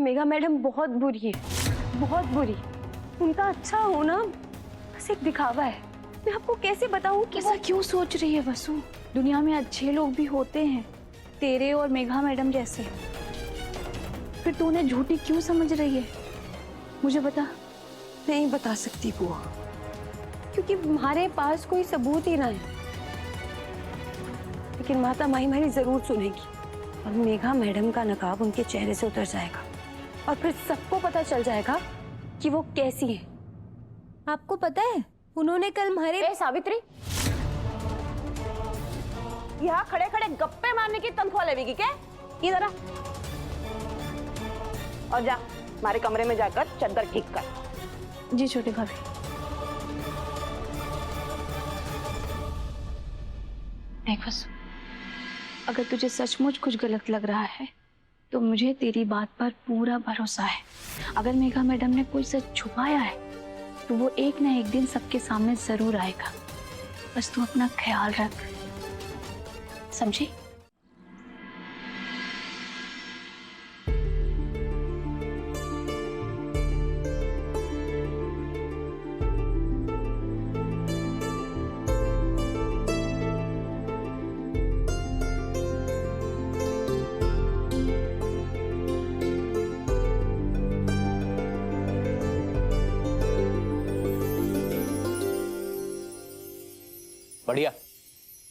Megha madam बहुत बुरी है, बहुत बुरी। उनका अच्छा होना बस एक दिखावा है। मैं आपको कैसे बताऊं कि ऐसा क्यों सोच रही है वसु? दुनिया में अच्छे लोग भी होते हैं, तेरे और मेघा मैडम जैसे। फिर तू उन्हें झूठी क्यों समझ रही है? मुझे बता। नहीं बता सकती बुआ, क्योंकि हमारे पास कोई सबूत ही ना है। लेकिन माता माही मेरी जरूर सुनेगी और मेघा मैडम का नकाब उनके चेहरे से उतर जाएगा और फिर सबको पता चल जाएगा कि वो कैसी है। आपको पता है उन्होंने कल हमारे सावित्री, यहाँ खड़े खड़े गप्पे मारने की तनख्वाह लेगी क्या? इधर आ और जा हमारे कमरे में जाकर चद्दर ठीक कर। जी छोटी भाभी। नहीं वसु, अगर तुझे सचमुच कुछ गलत लग रहा है तो मुझे तेरी बात पर पूरा भरोसा है। अगर मेघा मैडम ने कोई सच छुपाया है तो वो एक ना एक दिन सबके सामने जरूर आएगा। बस तू अपना ख्याल रख, समझी? बढ़िया,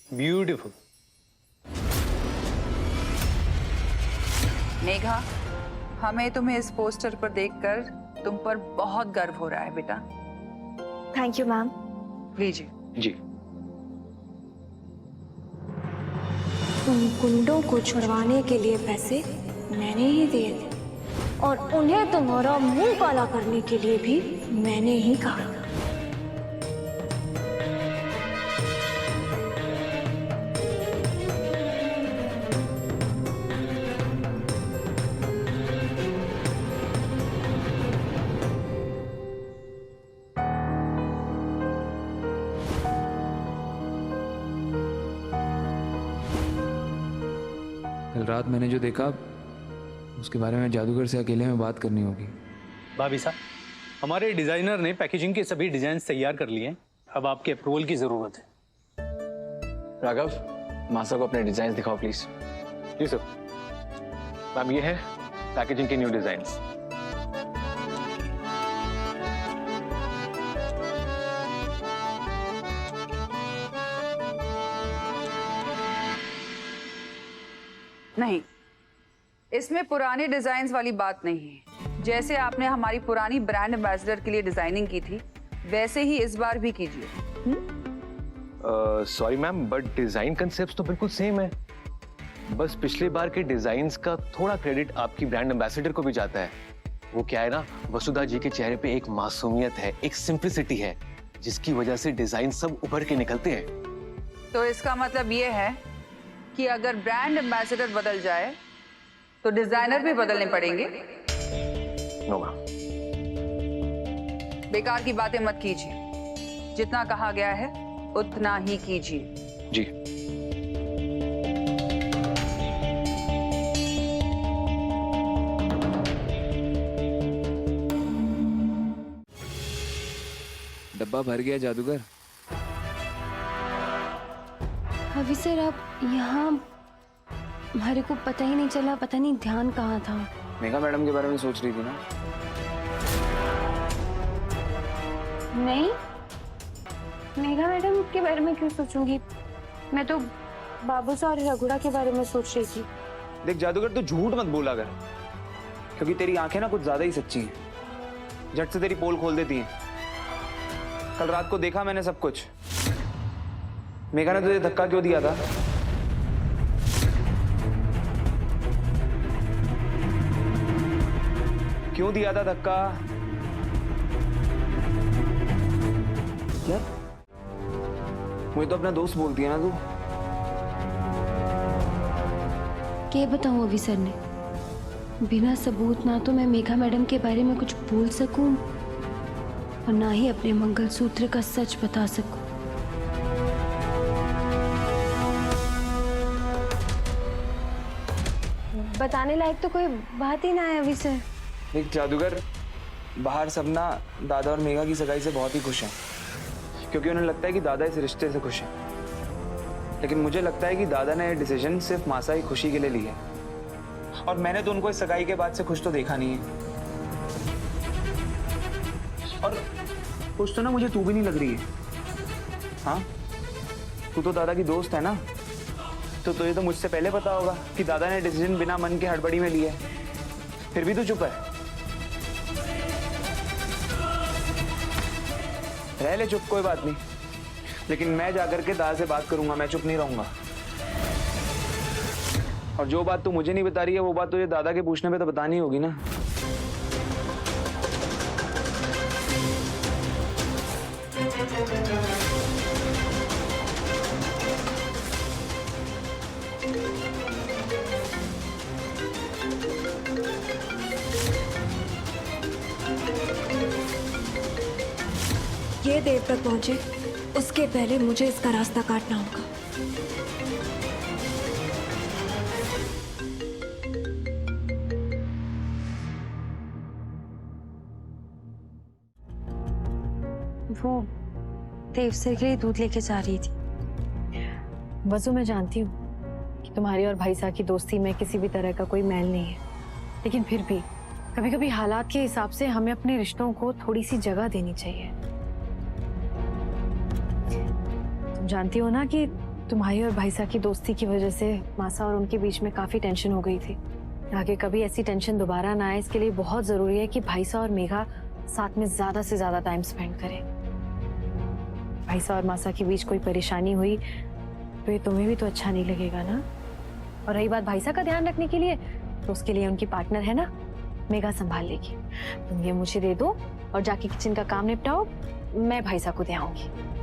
ब्यूटीफुल। मेघा, हमें तुम्हें इस पोस्टर पर देखकर तुम पर बहुत गर्व हो रहा है बेटा। Thank you ma'am. लीजिए। जी। उन गुंडों को छुड़वाने के लिए पैसे मैंने ही दिए थे और उन्हें तुम्हारा मुंह काला करने के लिए भी मैंने ही कहा। कल रात मैंने जो देखा उसके बारे में जादूगर से अकेले में बात करनी होगी। भाभी साहब, हमारे डिजाइनर ने पैकेजिंग के सभी डिजाइन तैयार कर लिए हैं। अब आपके अप्रूवल की जरूरत है। राघव, मासा को अपने डिजाइन दिखाओ प्लीज। Ji sir. मैम ये है पैकेजिंग के न्यू डिजाइन्स। नहीं, इसमें पुराने डिजाइन वाली बात नहीं है। जैसे आपने हमारी पुरानी ब्रांड एम्बेसडर के लिए डिजाइनिंग की थी वैसे ही इस बार भी कीजिए। Sorry ma'am, but design concept तो बिल्कुल सेम है। बस पिछले बार के डिजाइन्स का थोड़ा क्रेडिट आपकी ब्रांड एम्बेसडर को भी जाता है। वो क्या है ना, वसुधा जी के चेहरे पे एक मासूमियत है, एक सिंप्लिसिटी है, जिसकी वजह से डिजाइन सब उभर के निकलते हैं। तो इसका मतलब ये है कि अगर ब्रांड एम्बेसडर बदल जाए तो डिजाइनर भी बदलने पड़ेंगे। No ma'am. बेकार की बातें मत कीजिए, जितना कहा गया है उतना ही कीजिए। जी। डब्बा भर गया जादूगर। अभी सर आप यहाँ, हमारे को पता ही नहीं चला, पता नहीं ध्यान कहाँ था। मेघा मैडम के बारे में सोच रही थी ना? नहीं, मेघा मैडम के बारे में क्यों सोचूंगी? मैं तो बाबू सा और रघुड़ा के बारे में सोच रही थी। देख जादूगर, तू झूठ मत बोला कर, क्योंकि तेरी आंखें ना कुछ ज्यादा ही सच्ची हैं। झट से तेरी पोल खोल देती हैं। कल रात को देखा मैंने सब कुछ। मेघा ने तुझे धक्का क्यों दिया था? क्यों दिया था धक्का? यार, मुझे तो अपना दोस्त बोलती है ना तू। क्या बताऊं अभी सर ने, बिना सबूत ना तो मैं मेघा मैडम के बारे में कुछ बोल सकूं और ना ही अपने मंगलसूत्र का सच बता सकूं। बताने लायक तो कोई बात ही ना है अभी सर। देख जादूगर, बाहर सब ना दादा और मेघा की सगाई से बहुत ही खुश हैं, क्योंकि उन्हें लगता है कि दादा इस रिश्ते से खुश हैं। लेकिन मुझे लगता है कि दादा ने ये डिसीजन सिर्फ मासा की खुशी के लिए लिया है, और मैंने तो उनको इस सगाई के बाद से खुश तो देखा नहीं है। और खुश तो ना मुझे तू भी नहीं लग रही है। हाँ, तू तो दादा की दोस्त है ना, तो तुझे तो मुझसे पहले पता होगा कि दादा ने डिसीजन बिना मन के हड़बड़ी में लिया है, फिर भी तू चुप है। रह ले चुप, कोई बात नहीं, लेकिन मैं जाकर के दादा से बात करूंगा, मैं चुप नहीं रहूंगा। और जो बात तू मुझे नहीं बता रही है वो बात तुझे दादा के पूछने पे तो बतानी होगी ना। ये देव तक पहुंचे उसके पहले मुझे इसका रास्ता काटना होगा। वो देव सर के लिए दूध लेके जा रही थी। वसु, मैं जानती हूँ कि तुम्हारी और भाई साहब की दोस्ती में किसी भी तरह का कोई मैल नहीं है, लेकिन फिर भी कभी कभी हालात के हिसाब से हमें अपने रिश्तों को थोड़ी सी जगह देनी चाहिए। तुम जानती हो ना कि तुम्हारी और भाई साहब की दोस्ती की वजह से मासा और उनके बीच में काफी टेंशन हो गई थी। आगे कभी ऐसी टेंशन दोबारा ना आए, इसके लिए बहुत जरूरी है कि भाई साहब और मेघा साथ में ज्यादा से ज्यादा टाइम स्पेंड करें। भाई साहब और मासा के बीच कोई परेशानी हुई तो ये तुम्हें भी तो अच्छा नहीं लगेगा ना। और रही बात भाई साहब का ध्यान रखने के लिए, तो उसके लिए उनकी पार्टनर है ना, मेघा संभाल लेगी। तुम ये मुझे दे दो और जाके किचन का काम निपटाओ, मैं भाई साहब को दे आऊंगी।